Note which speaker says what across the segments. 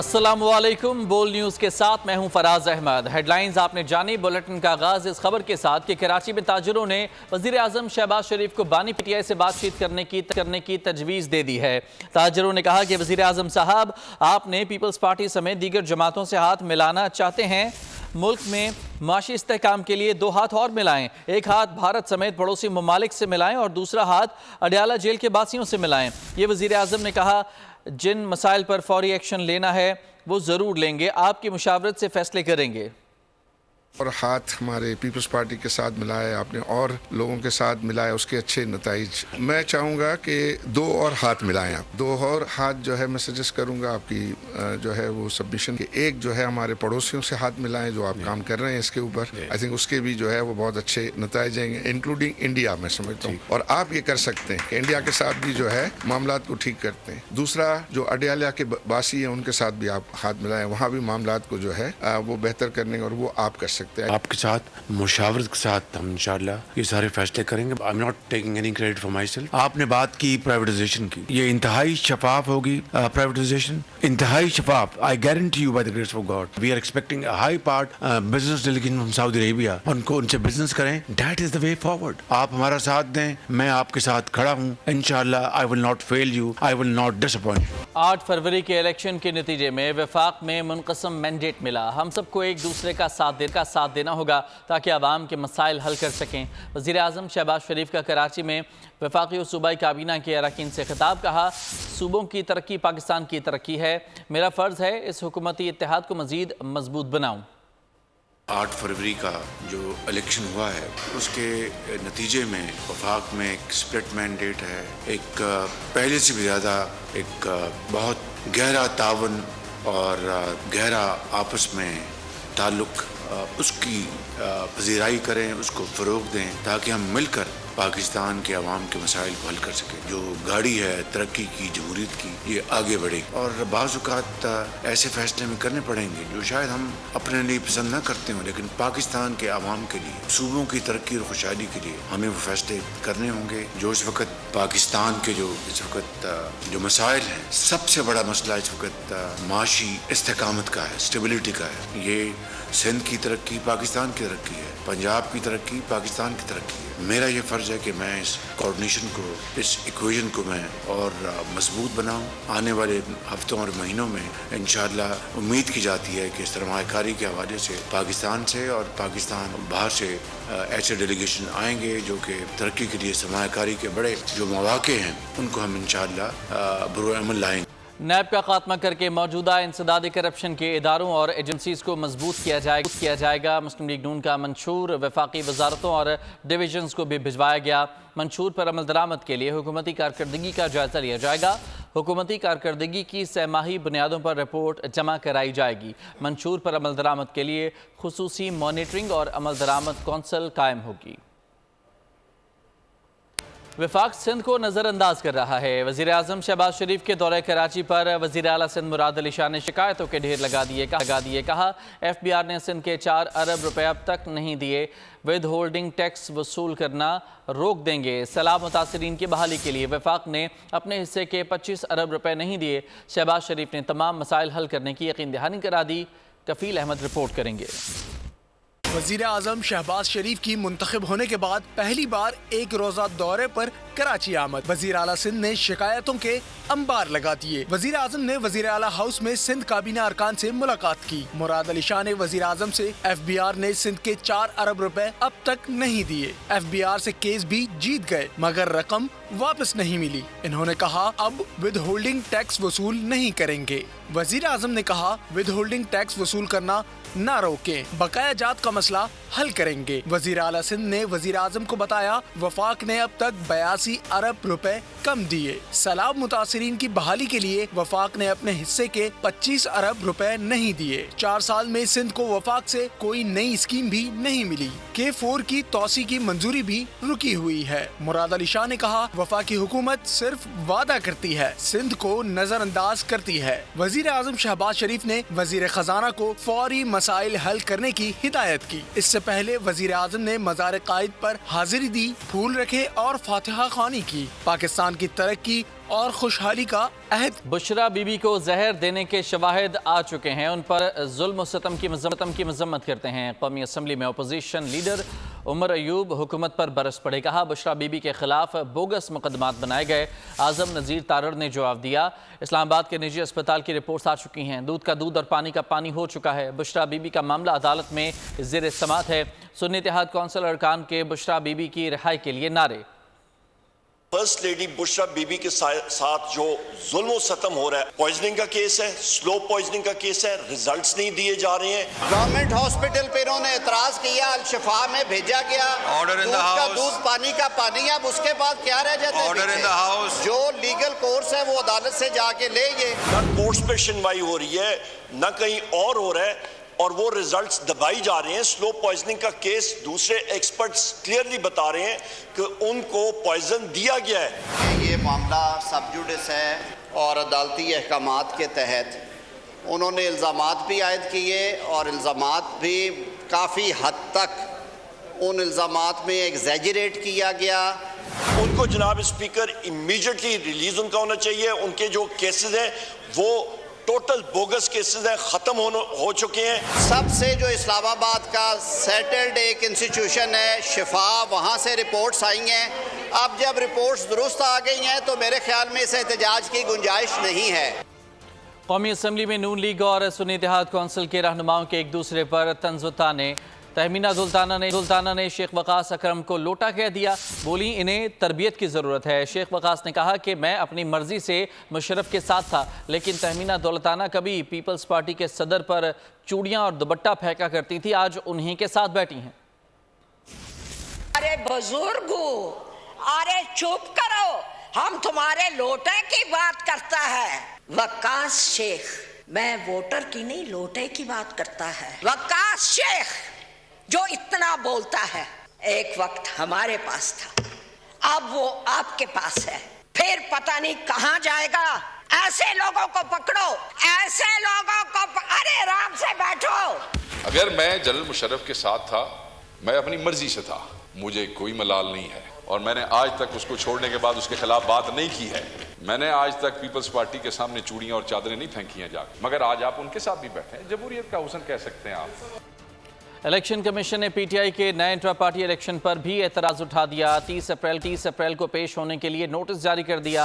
Speaker 1: السلام علیکم، بول نیوز کے ساتھ میں ہوں فراز احمد۔ ہیڈ لائنز آپ نے جانی، بلٹن کا آغاز اس خبر کے ساتھ کہ کراچی میں تاجروں نے وزیر اعظم شہباز شریف کو بانی پی ٹی آئی سے بات چیت کرنے کی تجویز دے دی ہے۔ تاجروں نے کہا کہ وزیر اعظم صاحب، آپ نے پیپلز پارٹی سمیت دیگر جماعتوں سے ہاتھ ملانا چاہتے ہیں، ملک میں معاشی استحکام کے لیے 2 ہاتھ اور ملائیں، ایک ہاتھ بھارت سمیت پڑوسی ممالک سے ملائیں اور دوسرا ہاتھ اڈیالہ جیل کے باسیوں سے ملائیں۔ یہ وزیر اعظم نے کہا، جن مسائل پر فوری ایکشن لینا ہے وہ ضرور لیں گے، آپ کی مشاورت سے فیصلے کریں گے۔
Speaker 2: اور ہاتھ ہمارے پیپلز پارٹی کے ساتھ ملایا آپ نے اور لوگوں کے ساتھ ملایا، اس کے اچھے نتائج۔ میں چاہوں گا کہ 2 اور ہاتھ ملائیں آپ، 2 اور ہاتھ جو ہے میں سجیسٹ کروں گا آپ کی جو ہے وہ سبمیشن کہ ایک جو ہے ہمارے پڑوسیوں سے ہاتھ ملائیں جو آپ کام کر رہے ہیں اس کے اوپر، آئی تھنک اس کے بھی جو ہے وہ بہت اچھے نتائج آئیں گے، انکلوڈنگ انڈیا میں سمجھتا ہوں۔ اور آپ یہ کر سکتے ہیں کہ انڈیا کے ساتھ بھی جو ہے معاملات کو ٹھیک کرتے ہیں۔ دوسرا جو اڈیالہ کے باسی ہیں ان کے ساتھ بھی آپ ہاتھ ملائیں، وہاں بھی معاملات کو جو ہے وہ بہتر کرنے اور وہ آپ کر سکتے ہیں۔
Speaker 3: آپ کے ساتھ مشاورت کے ساتھ ہم انشاءاللہ یہ سارے فیصلے کریں گے۔ I'm not taking any credit for myself۔ آپ نے بات کی پرائیویٹائزیشن کی، یہ انتہائی شفاف ہوگی پرائیویٹائزیشن، انتہائی شفاف۔ I guarantee you by the grace of God we are expecting a high part business delegation from Saudi Arabia، ان کو ان سے بزنس کریں۔ That is the way forward۔ آپ ہمارا ساتھ دیں، میں آپ کے ساتھ کھڑا ہوں انشاءاللہ۔ I will not fail you، I will not disappoint you۔
Speaker 1: 8 فروری کے الیکشن کے نتیجے میں وفاق میں منقسم مینڈیٹ ملا۔ ہم سب کو ایک دوسرے کا ساتھ دینا ہوگا تاکہ عوام کے مسائل حل کر سکیں۔ وزیر اعظم شہباز شریف کا کراچی میں وفاقی و صوبائی کابینہ کے اراکین سے خطاب، کہا، صوبوں کی ترقی پاکستان کی ترقی ہے، میرا فرض ہے اس حکومتی اتحاد کو مزید مضبوط بناؤں۔
Speaker 3: 8 فروری کا جو الیکشن ہوا ہے اس کے نتیجے میں وفاق میں ایک سپلٹ مینڈیٹ ہے، ایک پہلے سے بھی زیادہ ایک بہت گہرا تعاون اور گہرا آپس میں تعلق، اس کی پذیرائی کریں، اس کو فروغ دیں تاکہ ہم مل کر پاکستان کے عوام کے مسائل کو حل کر سکیں۔ جو گاڑی ہے ترقی کی، جمہوریت کی، یہ آگے بڑھے اور بعض اوقات ایسے فیصلے میں کرنے پڑیں گے جو شاید ہم اپنے لیے پسند نہ کرتے ہوں، لیکن پاکستان کے عوام کے لیے، صوبوں کی ترقی اور خوشحالی کے لیے ہمیں وہ فیصلے کرنے ہوں گے۔ جو اس وقت پاکستان کے اس وقت جو مسائل ہیں، سب سے بڑا مسئلہ اس وقت معاشی استحکامت کا ہے، اسٹیبلٹی کا ہے۔ یہ سندھ کی ترقی پاکستان کی ترقی ہے، پنجاب کی ترقی پاکستان کی ترقی ہے۔ میرا یہ فرض ہے کہ میں اس کوارڈینیشن کو، اس ایکویژن کو میں اور مضبوط بناؤں۔ آنے والے ہفتوں اور مہینوں میں انشاءاللہ امید کی جاتی ہے کہ سرمایہ کاری کے حوالے سے پاکستان سے اور پاکستان باہر سے ایسے ڈیلیگیشن آئیں گے جو کہ ترقی کے لیے سرمایہ کاری کے بڑے جو مواقع ہیں ان کو ہم انشاءاللہ بروئے عمل لائیں گے۔
Speaker 1: نیب کا خاتمہ کر کے موجودہ انسداد کرپشن کے اداروں اور ایجنسیز کو مضبوط کیا جائے گا۔ مسلم لیگ نون کا منشور وفاقی وزارتوں اور ڈویژنز کو بھی بھجوایا گیا۔ منشور پر عمل درآمد کے لیے حکومتی کارکردگی کا جائزہ لیا جائے گا۔ حکومتی کارکردگی کی 6 ماہی بنیادوں پر رپورٹ جمع کرائی جائے گی۔ منشور پر عمل درآمد کے لیے خصوصی مانیٹرنگ اور عمل درآمد کونسل قائم ہوگی۔ وفاق سندھ کو نظر انداز کر رہا ہے۔ وزیر اعظم شہباز شریف کے دورہ کراچی پر وزیر اعلیٰ سندھ مراد علی شاہ نے شکایتوں کے ڈھیر لگا دیے، کہا، ایف بی آر نے سندھ کے 4 ارب روپے اب تک نہیں دیے، ود ہولڈنگ ٹیکس وصول کرنا روک دیں گے۔ سیلاب متاثرین کی بحالی کے لیے وفاق نے اپنے حصے کے 25 ارب روپے نہیں دیے۔ شہباز شریف نے تمام مسائل حل کرنے کی یقین دہانی کرا دی۔ کفیل احمد رپورٹ کریں گے۔
Speaker 4: وزیر اعظم شہباز شریف کی منتخب ہونے کے بعد پہلی بار ایک روزہ دورے پر کراچی آمد۔ وزیر اعلیٰ سندھ نے شکایتوں کے انبار لگا دیے۔ وزیر اعظم نے وزیر اعلیٰ ہاؤس میں سندھ کابینہ ارکان سے ملاقات کی۔ مراد علی شاہ نے وزیر اعظم سے ایف بی آر نے سندھ کے 4 ارب روپے اب تک نہیں دیے، ایف بی آر سے کیس بھی جیت گئے مگر رقم واپس نہیں ملی۔ انہوں نے کہا، اب ود ہولڈنگ ٹیکس وصول نہیں کریں گے۔ وزیر اعظم نے کہا، ود ہولڈنگ ٹیکس وصول کرنا نہ روکیں، بقایا جات کا مسئلہ حل کریں گے۔ وزیر اعلیٰ سندھ نے وزیر اعظم کو بتایا، وفاق نے اب تک 82 ارب روپے کم دیے۔ سیلاب متاثرین کی بحالی کے لیے وفاق نے اپنے حصے کے 25 ارب روپے نہیں دیے۔ 4 سال میں سندھ کو وفاق سے کوئی نئی اسکیم بھی نہیں ملی۔ K4 کی توسیع کی منظوری بھی رکی ہوئی ہے۔ مراد علی شاہ نے کہا، وفاقی حکومت صرف وعدہ کرتی ہے، سندھ کو نظر انداز کرتی ہے۔ وزیر اعظم شہباز شریف نے وزیر خزانہ کو فوری मसाइल हल करने की हिदायत की। इससे पहले वजीर आजम ने मज़ार कायद पर हाजिरी दी, फूल रखे और फातिहा खानी की। पाकिस्तान की तरक्की और खुशहाली का अहद।
Speaker 1: बुशरा बीबी को जहर देने के शवाहिद आ चुके हैं, उन पर जुल्म सितम की मजम्मत करते हैं। कौमी असम्बली में अपोजिशन लीडर उमर अयूब हुकूमत पर बरस पड़े। कहा बुशरा बीबी के खिलाफ बोगस मुकदमात बनाए गए। आजम नज़ीर तारड़ ने जवाब दिया। इस्लामाबाद के निजी अस्पताल की रिपोर्ट्स आ चुकी हैं। दूध का दूध और पानी का पानी हो चुका है। बुशरा बीबी का मामला अदालत में ज़ेर समाअत है। सुन्नी इत्तेहाद कौंसिल अरकान के बुशरा बीबी की रिहाई के लिए नारे।
Speaker 5: फर्स्ट लेडी बुशरा बीबी के साथ जो जुल्म सतम हो रहा है, पॉइजनिंग का केस है, स्लो पॉइजनिंग का केस है, रिजल्ट्स नहीं दिए जा रहे हैं।
Speaker 6: गवर्नमेंट हॉस्पिटल पे इन्होंने एतराज किया, अल शिफा में भेजा गया,
Speaker 7: ऑर्डर इन द
Speaker 6: दूध का
Speaker 7: हाउस,
Speaker 6: दूध पानी का पानी। अब उसके बाद क्या रह जाता है?
Speaker 7: Order in the house.
Speaker 6: जो लीगल कोर्स है वो अदालत से जाके ले। ये
Speaker 5: न कोर्ट्स पे सुनवाई हो रही है, न कहीं और हो रहा है, और वो रिजल्ट्स दबाई जा रहे हैं। स्लो पॉइजनिंग का केस दूसरे एक्सपर्ट्स क्लियरली बता रहे हैं कि उनको पॉइजन दिया गया है।
Speaker 6: ये मामला सब जुडिस है और अदालती अहकामात के तहत उन्होंने इल्ज़ामात भी आयद किए और इल्ज़ामात भी काफ़ी हद तक उन इल्ज़ामात में एग्जैजरेट किया गया।
Speaker 5: उनको जनाब स्पीकर इमीडिएटली रिलीज उनका होना चाहिए। उनके जो केसेस हैं वो टोटल बोगस केसेस हैं, खत्म हो चुके हैं।
Speaker 6: सबसे जो इस्लामाबाद का सेटल्ड एक इंस्टीट्यूशन है शिफा, वहाँ से रिपोर्ट्स आई हैं। अब जब रिपोर्ट्स दुरुस्त आ गई हैं तो मेरे ख्याल में इस एहतजाज की गुंजाइश नहीं है।
Speaker 1: कौमी असम्बली में नून लीग और सुन्नी इत्तेहाद कौंसिल के रहनुमाओं के एक दूसरे पर तंज़ ताने। तहमीना सुल्ताना ने शेख वकास अकरम को लोटा कह दिया। बोली इन्हें तरबियत की ज़रूरत है। शेख वकास ने कहा कि मैं अपनी मर्ज़ी से मुशर्रफ के साथ था, लेकिन तहमीना दौलताना कभी पीपल्स पार्टी के सदर पर चूड़ियाँ और दुपट्टा फेंका करती थी, आज उन्हीं के साथ बैठी हैं।
Speaker 8: अरे बुजुर्गो, अरे चुप करो, हम तुम्हारे लोटे की बात करता है। वकास शेख, मैं वोटर की नहीं लोटे की बात करता है। वकास शेख जो इतना बोलता है, एक वक्त हमारे पास था, अब वो आपके पास है, फिर पता नहीं कहां जाएगा। ऐसे लोगों को पकड़ो, ऐसे लोगों को अरे आराम से बैठो।
Speaker 9: अगर मैं जनरल मुशर्रफ के साथ था, मैं अपनी मर्जी से था, मुझे कोई मलाल नहीं है और मैंने आज तक उसको छोड़ने के बाद उसके खिलाफ बात नहीं की है। मैंने आज तक पीपल्स पार्टी के सामने चूड़ियां और चादरें नहीं फेंकी हैं जाकर, मगर आज आप उनके साथ भी बैठे हैं। जमहूरियत का हुस्न कह सकते हैं आप।
Speaker 1: इलेक्शन कमीशन ने पीटीआई के नए इंट्रा पार्टी इलेक्शन पर भी एतराज़ उठा दिया। 30 अप्रैल को पेश होने के लिए नोटिस जारी कर दिया।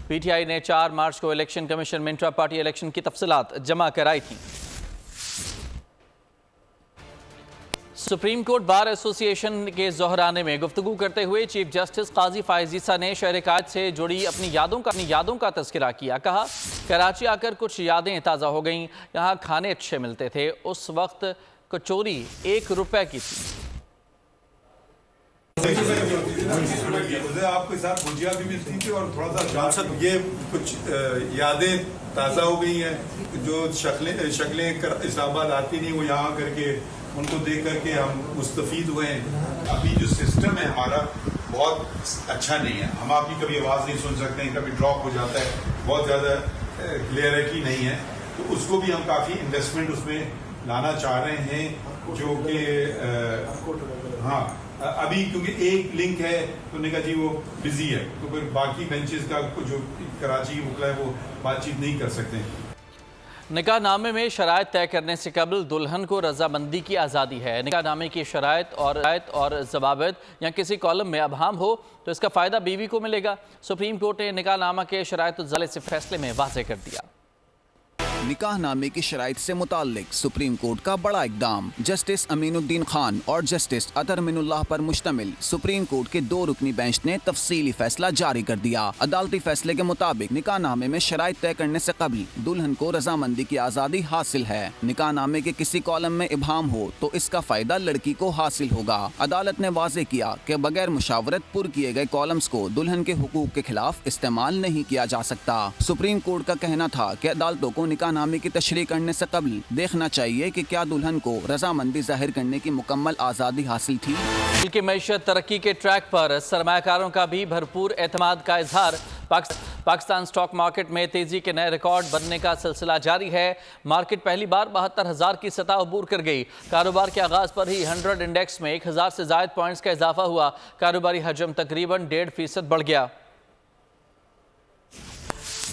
Speaker 1: पीटीआई ने 4 मार्च को इलेक्शन कमीशन में इंट्रा पार्टी इलेक्शन की तफसीलात जमा कराई थी। सुप्रीम कोर्ट बार एसोसिएशन के जोहराने में गुफ्तगू करते हुए चीफ जस्टिस काजी फायज़ ईसा ने शहर कायद से जुड़ी अपनी यादों का तज़किरा किया। कहा कराची आकर कुछ यादें ताज़ा हो गईं। यहाँ खाने अच्छे मिलते थे, उस वक्त कचौरी 1 रुपए की थी।
Speaker 10: आपके साथ भुजिया भी मिलती थी और थोड़ा सा ये कुछ यादें ताज़ा हो गई हैं। जो शक्लें इस्लामाबाद आती नहीं, वो यहाँ करके उनको देख करके हम मुस्तफीद हुए हैं। अभी जो सिस्टम है हमारा बहुत अच्छा नहीं है। हम आपकी कभी आवाज़ नहीं सुन सकते हैं, कभी ड्रॉप हो जाता है, बहुत ज़्यादा क्लियरिटी नहीं है। तो उसको भी हम काफ़ी इन्वेस्टमेंट उसमें लाना चाह रहे हैं, जो कि हाँ अभी क्योंकि एक लिंक है तो उन्होंने कहा जी वो बिजी है, तो फिर बाकी बेंचेस का जो कराची वकला है वो बातचीत नहीं कर सकते।
Speaker 1: निकाह नामे में शराइत तय करने से कबल दुल्हन को रजामंदी की आज़ादी है। निकाह नामे की शराइत और जवाबित या किसी कॉलम में अबहम हो तो इसका फ़ायदा बीवी को मिलेगा। सुप्रीम कोर्ट ने निकाह नामा के शराइत से फैसले में वाज़ेह कर दिया।
Speaker 11: निकाह नामे की शराइत से मुताल्लिक सुप्रीम कोर्ट का बड़ा इकदाम। जस्टिस अमीनुद्दीन खान और जस्टिस अतर मिनुल्लाह पर मुश्तमिल सुप्रीम कोर्ट के 2 रुकनी बेंच ने तफसीली फैसला जारी कर दिया। अदालती फैसले के मुताबिक निकाह नामे में शराइत तय करने से कबल दुल्हन को रजामंदी की आज़ादी हासिल है। निकाह नामे के किसी कॉलम में इबहाम हो तो इसका फ़ायदा लड़की को हासिल होगा। अदालत ने वाज़ेह किया कि बगैर मुशावरत पुर किए गए कॉलम्स को दुल्हन के हुकूक के खिलाफ इस्तेमाल नहीं किया जा सकता। सुप्रीम कोर्ट का कहना था कि अदालतों को निकाह नामे की तशरीह करने से कबल देखना चाहिए कि क्या दुल्हन को रजामंदी जाहिर करने की मुकम्मल आज़ादी हासिल थी। मुल्क की मईशत तरक्की के ट्रैक पर सरमायाकारों का भी भरपूर एतमाद का इजहार।
Speaker 1: पाकिस्तान स्टॉक मार्केट में तेजी के नए रिकॉर्ड बनने का सिलसिला जारी है। मार्केट पहली बार 72,000 की सतह अबूर कर गई। कारोबार के आगाज पर ही 100 इंडेक्स में 1,000 से ज्यादा पॉइंट्स का इजाफा हुआ। कारोबारी हजम तकरीबन 1.5% बढ़ गया।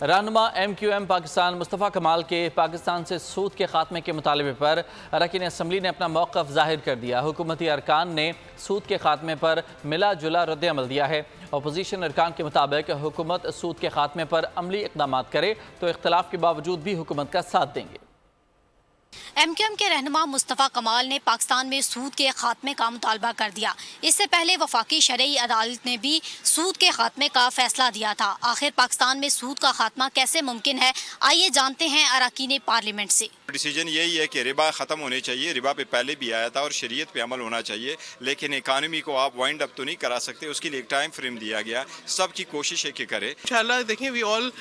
Speaker 1: रहनुमा MQM पाकिस्तान मुस्तफ़ा कमाल के पाकिस्तान से सूद के खात्मे के मुतालबे पर अरकान असम्बली ने अपना मौक़िफ़ ज़ाहिर कर दिया। हुकूमती अरकान ने सूद के खात्मे पर मिला जुला रद्द-ए-अमल दिया है। अपोजिशन अरकान के मुताबिक हुकूमत सूद के खात्मे पर अमली इक़दाम करे तो इख्तलाफ के बावजूद भी हुकूमत का साथ देंगे।
Speaker 7: MQM के रहनुमा मुस्तफ़ा कमाल ने पाकिस्तान में सूद के खात्मे का मुतालबा कर दिया। इससे पहले वफाकी शरई अदालत ने भी सूद के खात्मे का फैसला दिया था। आखिर पाकिस्तान में सूद का खात्मा कैसे मुमकिन है, आइए जानते हैं अरकान पार्लियामेंट से।
Speaker 12: डिसीजन यही है कि रिबा ख़त्म होनी चाहिए। रिबा पे पहले भी आया था और शरीयत पे अमल होना चाहिए, लेकिन इकानमी को आप वाइंड अप तो नहीं करा सकते। उसके लिए एक टाइम फ्रेम दिया गया। सबकी कोशिश है कि करे।
Speaker 13: इंशाल्लाह देखें, वी ऑल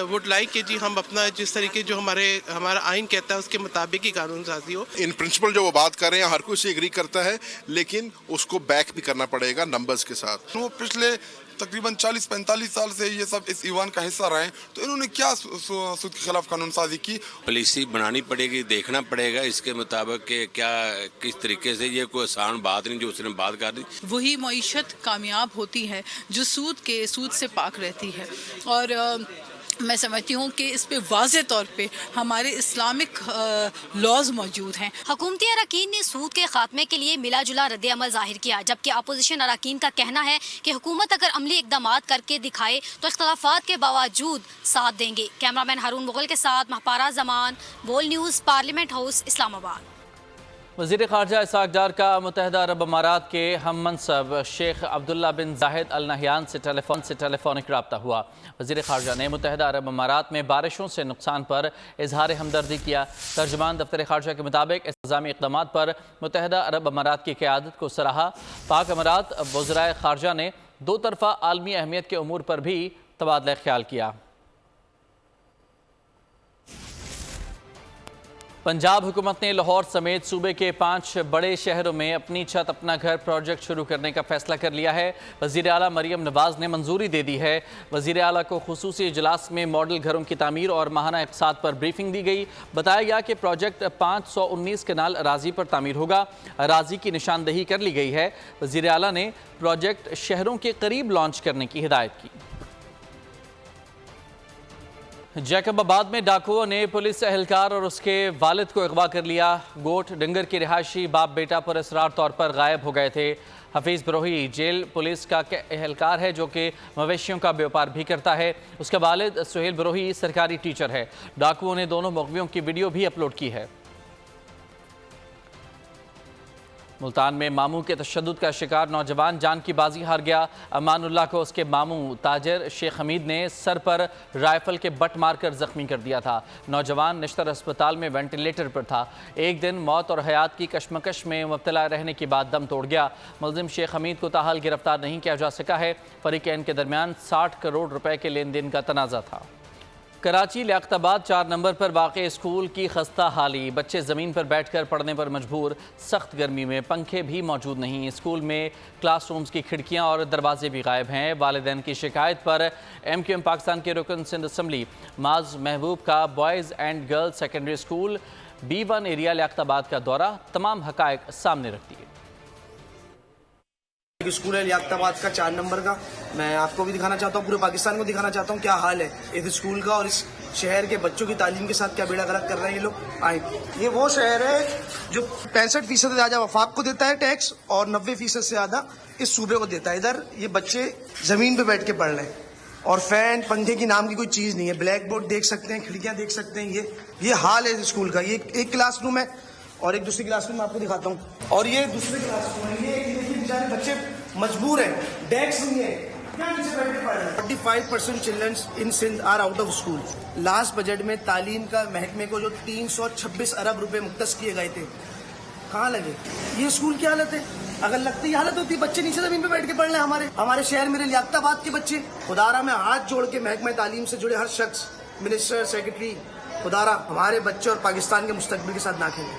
Speaker 13: वुड लाइक कि जी हम अपना जिस तरीके जो हमारा आइन कहता है उसके मुताबिक ही कानून साजी हो।
Speaker 14: इन प्रिंसिपल जो वो बात कर रहे हैं हर कोई से एग्री करता है, लेकिन उसको बैक भी करना पड़ेगा नंबर्स के साथ।
Speaker 15: वो पिछले तकरीबन 40-45 साल से ये सब इस ईवान का हिस्सा रहे, तो इन्होंने क्या सूद के खिलाफ कानून साजी की।
Speaker 16: पॉलिसी बनानी पड़ेगी, देखना पड़ेगा इसके मुताबिक कि क्या किस तरीके से। ये कोई आसान बात नहीं जो उसने बात कर दी।
Speaker 17: वही मईशत कामयाब होती है जो सूद से पाक रहती है। और मैं समझती हूँ कि इस पे वाज़े तौर पे हमारे इस्लामिक लॉज मौजूद हैं।
Speaker 7: हुकूमती अरकान ने सूद के खात्मे के लिए मिला जुला रद्द-ए-अमल ज़ाहिर किया, जबकि अपोजिशन अरकान का कहना है कि हुकूमत अगर अमली इक़दाम करके दिखाए तो इख्तलाफात के बावजूद साथ देंगे। कैमरामैन हारून मुगल के साथ महपारा जमान, बोल न्यूज़, पार्लियामेंट हाउस, इस्लामाबाद।
Speaker 1: वज़ीर ख़ारजा इसाक डार का मुत्तहिदा अरब अमारात के हम मनसब शेख अब्दुल्ला बिन जाहिद अल नहयान से टेलीफोनिक रब्ता हुआ। वज़ीर ख़ारजा ने मुत्तहिदा अरब अमारात में बारिशों से नुकसान पर इजहार हमदर्दी किया। तर्जुमान दफ्तर ख़ारजा के मुताबिक इंतज़ामी इक़दाम पर मुत्तहिदा अरब अमारात की क़यादत को सराहा। पाक अमारात वज़राए ख़ारजा ने दो तरफ़ा आलमी अहमियत के उमूर पर भी तबादला ख्याल किया। पंजाब हुकूमत ने लाहौर समेत सूबे के 5 बड़े शहरों में अपनी छत अपना घर प्रोजेक्ट शुरू करने का फैसला कर लिया है। वज़ीर आला मरियम नवाज़ ने मंजूरी दे दी है। वज़ीर आला को खुसूसी इजलास में मॉडल घरों की तामीर और माहाना इक़्तिसाद पर ब्रीफिंग दी गई। बताया गया कि प्रोजेक्ट 519 कनाल अराजी पर तामीर होगा। अराजी की निशानदही कर ली गई है। वज़ीर आला ने प्रोजेक्ट शहरों के करीब लॉन्च करने की हिदायत की। जैकबाबाद में डाकुओं ने पुलिस एहलकार और उसके वालिद को अगवा कर लिया। गोट डंगर के रिहायशी बाप बेटा पर असरार तौर पर गायब हो गए थे। हफीज़ बरोही जेल पुलिस का एहलकार है जो कि मवेशियों का व्यापार भी करता है। उसका वालिद सुहेल बरोही सरकारी टीचर है। डाकुओं ने दोनों मुग़वियों की वीडियो भी अपलोड की है। मुल्तान में मामू के तशद्दुद का शिकार नौजवान जान की बाजी हार गया। अमानुल्लाह को उसके मामू ताजिर शेख हमीद ने सर पर राइफल के बट मारकर जख्मी कर दिया था। नौजवान निश्तर अस्पताल में वेंटिलेटर पर था। एक दिन मौत और हयात की कशमकश में मुब्तला रहने के बाद दम तोड़ गया। मुलजिम शेख हमीद को ताहाल गिरफ्तार नहीं किया जा सका है। फरीकैन के दरमियान 60 करोड़ रुपए के लेन देन का तनाज़ा था। कराची लियाकताबाद 4 नंबर पर वाक़े स्कूल की खस्ता हाली। बच्चे ज़मीन पर बैठकर पढ़ने पर मजबूर। सख्त गर्मी में पंखे भी मौजूद नहीं। स्कूल में क्लासरूम्स की खिड़कियां और दरवाजे भी गायब हैं। वालिदैन की शिकायत पर MQM पाकिस्तान के रुकन सिंध असम्बली माज महबूब का boys and girls secondary school B1 area Liaquatabad का दौरा तमाम हक़ाइक़ सामने रखती है।
Speaker 18: स्कूल है लियाकताबाद का 4 नंबर का। मैं आपको भी दिखाना चाहता हूँ, पूरे पाकिस्तान को दिखाना चाहता हूँ क्या हाल है इस स्कूल का और इस शहर के बच्चों की तालीम के साथ क्या बेड़ा गर्क कर रहे हैं ये लोग। आए, ये वो शहर है जो 65% से ज़्यादा वफाक को देता है टैक्स और 90% से ज़्यादा इस सूबे को देता है। इधर ये बच्चे ज़मीन पे बैठ के पढ़ रहे हैं और फैन पंखे की नाम की कोई चीज़ नहीं है। ब्लैक बोर्ड देख सकते हैं, खिड़कियाँ देख सकते हैं। ये हाल है इस स्कूल का। ये एक क्लासरूम है और एक दूसरी क्लासरूम में आपको दिखाता हूँ और ये दूसरे क्लासरूम है। ये देखिए बेचारे बच्चे मजबूर हैं, डेस्क नहीं है, क्या नीचे बैठ के पढ़ रहे हैं। 45% children in Sindh are out of school. Last budget में तालीम का महकमे को जो 326 अरब रुपए मुख्तस किए गए थे, कहाँ लगे? ये स्कूल की हालत है। अगर लगती हालत होती बच्चे नीचे जमीन पे बैठ के पढ़ रहे हैं हमारे शहर मेरे लियाकताबाद के बच्चे। खुदारा में हाथ जोड़ के महकमा तालीम से जुड़े हर शख्स, मिनिस्टर, सेक्रेटरी, खुदारा हमारे बच्चे और पाकिस्तान के मुस्तकबिल के साथ ना खेलें।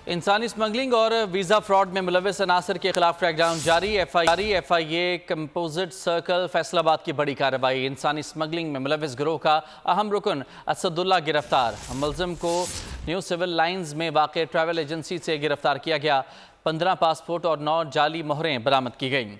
Speaker 1: इंसानी स्मगलिंग और वीज़ा फ्रॉड में मुलव्वस अनासर के खिलाफ क्रैकडाउन जारी। FIA कंपोजिट सर्कल फैसलाबाद की बड़ी कार्रवाई। इंसानी स्मगलिंग में मुलव्वस गिरोह का अहम रुकन असदुल्ला गिरफ्तार। मुलज़िम को न्यू सिविल लाइन्स में वाक़ ट्रैवल एजेंसी से गिरफ्तार किया गया। 15 पासपोर्ट और 9 जाली मोहरें बरामद की गईं।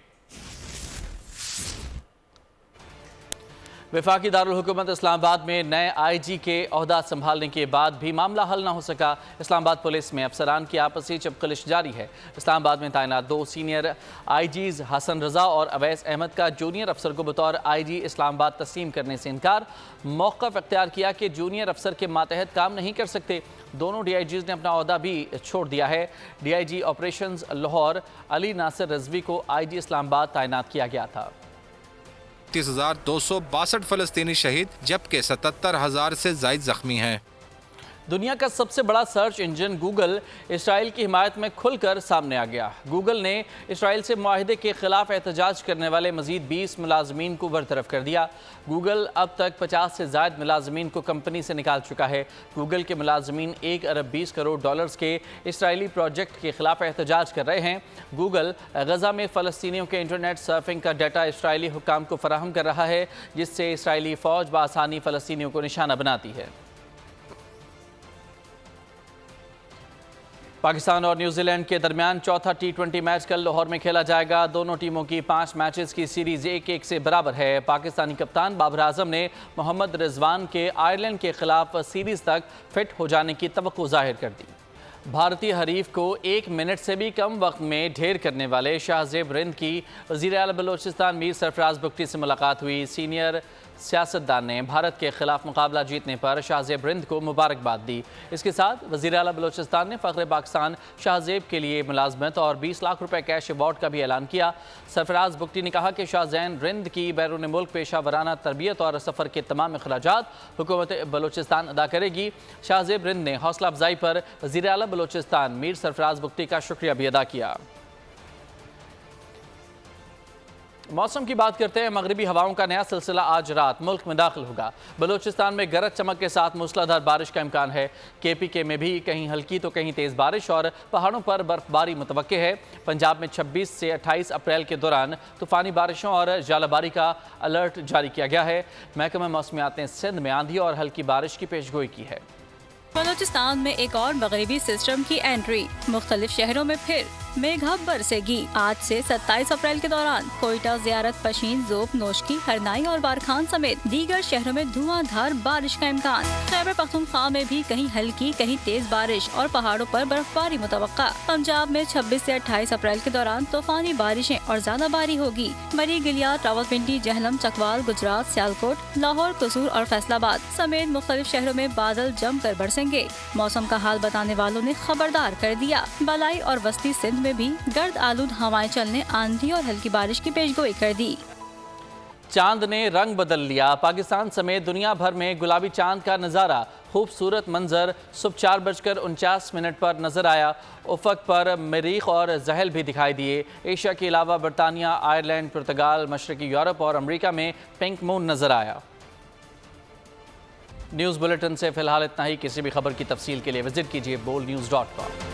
Speaker 1: वफाकी दारुल हुकूमत इस्लामाबाद में नए IG के ओहदा संभालने के बाद भी मामला हल न हो सका। इस्लामाबाद पुलिस में अफसरान की आपसी चपकलिश जारी है। इस्लामाबाद में तैनात 2 सीनियर IGs हसन रजा और अवैस अहमद का जूनियर अफसर को बतौर IG इस्लामाबाद तस्लीम करने से इनकार। मौक़िफ़ इख्तियार किया कि जूनियर अफसर के मातहत काम नहीं कर सकते। दोनों DIGs ने अपना ओहदा भी छोड़ दिया है। DIG ऑपरेशंस लाहौर अली नासिर रजवी को IG इस्लामाबाद तैनात किया गया था।
Speaker 19: 30,262 फ़लस्तीनी शहीद जबकि 77,000 से ज़ायद ज़ख्मी हैं।
Speaker 1: दुनिया का सबसे बड़ा सर्च इंजन गूगल इसराइल की हिमायत में खुलकर सामने आ गया। गूगल ने इसराइल से मुआहदे के खिलाफ एहतजाज करने वाले मजीद 20 मुलाजमीन को बरतरफ कर दिया। गूगल अब तक 50 से ज़ायद मुलाजमीन को कंपनी से निकाल चुका है। गूगल के मुलाजमीन $1 अरब 20 करोड़ के इसराइली प्रोजेक्ट के खिलाफ एहतजाज कर रहे हैं। गूगल गजा में फ़लस्तीनियों के इंटरनेट सर्फिंग का डाटा इसराइली हुक्काम को फराहम कर रहा है, जिससे इसराइली फ़ौज बआसानी फ़लस्तीनियों को निशाना बनाती है। पाकिस्तान और न्यूजीलैंड के दरमियान चौथा T20 मैच कल लाहौर में खेला जाएगा। दोनों टीमों की 5 मैचेस की सीरीज़ 1-1 से बराबर है। पाकिस्तानी कप्तान बाबर आजम ने मोहम्मद रिजवान के आयरलैंड के खिलाफ सीरीज़ तक फिट हो जाने की तवक्को जाहिर कर दी। भारतीय हरीफ को 1 मिनट से भी कम वक्त में ढेर करने वाले शाहजेब रिंद की वज़ीर आला बलोचिस्तान मीर सरफराज बुगटी से मुलाकात हुई। सीनियर सियासतदान ने भारत के खिलाफ मुकाबला जीतने पर शाहजेब रिंद को मुबारकबाद दी। इसके साथ वज़ीर आला बलोचिस्तान ने फ़ख्र पाकिस्तान शाहजेब के लिए मुलाजमत और 20 लाख रुपए कैश अवार्ड का भी ऐलान किया। सरफराज बुगटी ने कहा कि शाहजैन रिंद की बैरून मुल्क पेशा वराना तरबियत और सफ़र के तमाम अखराजात हुकूमत बलोचिस्तान अदा करेगी। शाहजेब रिंद ने हौसला अफजाई पर वज़ीर आला बलोचिस्तान मीर सरफराज बुगटी का शुक्रिया भी अदा किया। मौसम की बात करते हैं। मगरिबी हवाओं का नया सिलसिला आज रात मुल्क में दाखिल होगा। बलूचिस्तान में गरज चमक के साथ मूसलाधार बारिश का इम्कान है। KPK में भी कहीं हल्की तो कहीं तेज़ बारिश और पहाड़ों पर बर्फबारी मुतवक्के है। पंजाब में 26 से 28 अप्रैल के दौरान तूफ़ानी बारिशों और जालाबारी का अलर्ट जारी किया गया है। महकमा मौसमियात ने सिंध में आंधी और हल्की बारिश की पेशगोई की है।
Speaker 20: बलूचिस्तान में एक और मगरिबी सिस्टम की एंट्री। मुख्तलिफ शहरों में फिर मेघा बरसेगी। आज से 27 अप्रैल के दौरान कोयटा, ज़ियारत, पशीन, ज़ोब, नोशकी, हरनाई और बारखान समेत दीगर शहरों में धुआंधार बारिश का इम्कान। खैबर पख्तूनख्वा में भी कहीं हल्की कहीं तेज बारिश और पहाड़ों पर बर्फबारी मुतवक्का। पंजाब में 26 से 28 अप्रैल के दौरान तूफानी बारिशें और ज्यादा बारी होगी। मरी, गिलियात, रावलपिंडी, जहलम, चकवाल, गुजरात, सियालकोट, लाहौर, कसूर और फैसलाबाद समेत मुख्तलिफ शहरों में बादल जमकर बरसेंगे। मौसम का हाल बताने वालों ने खबरदार कर दिया। बलाई और वस्ती सिंध में भी गर्द आलूद हवाएं चलने, आंधी और हल्की बारिश की पेशगोई कर दी।
Speaker 1: चांद ने रंग बदल लिया। पाकिस्तान समेत दुनिया भर में गुलाबी चांद का नज़ारा। खूबसूरत मंजर सुबह 4:49 पर नजर आया। उफक पर मरीख और जहल भी दिखाई दिए। एशिया के अलावा बरतानिया, आयरलैंड, पुर्तगाल, मशरकी यूरोप और अमरीका में पिंक मून नजर आया। न्यूज़ बुलेटिन से फिलहाल इतना ही। किसी भी खबर की तफसील के लिए विजिट कीजिए boldnews.com।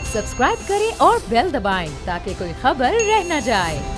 Speaker 21: सब्सक्राइब करें और बेल दबाएं ताकि कोई खबर रह न जाए।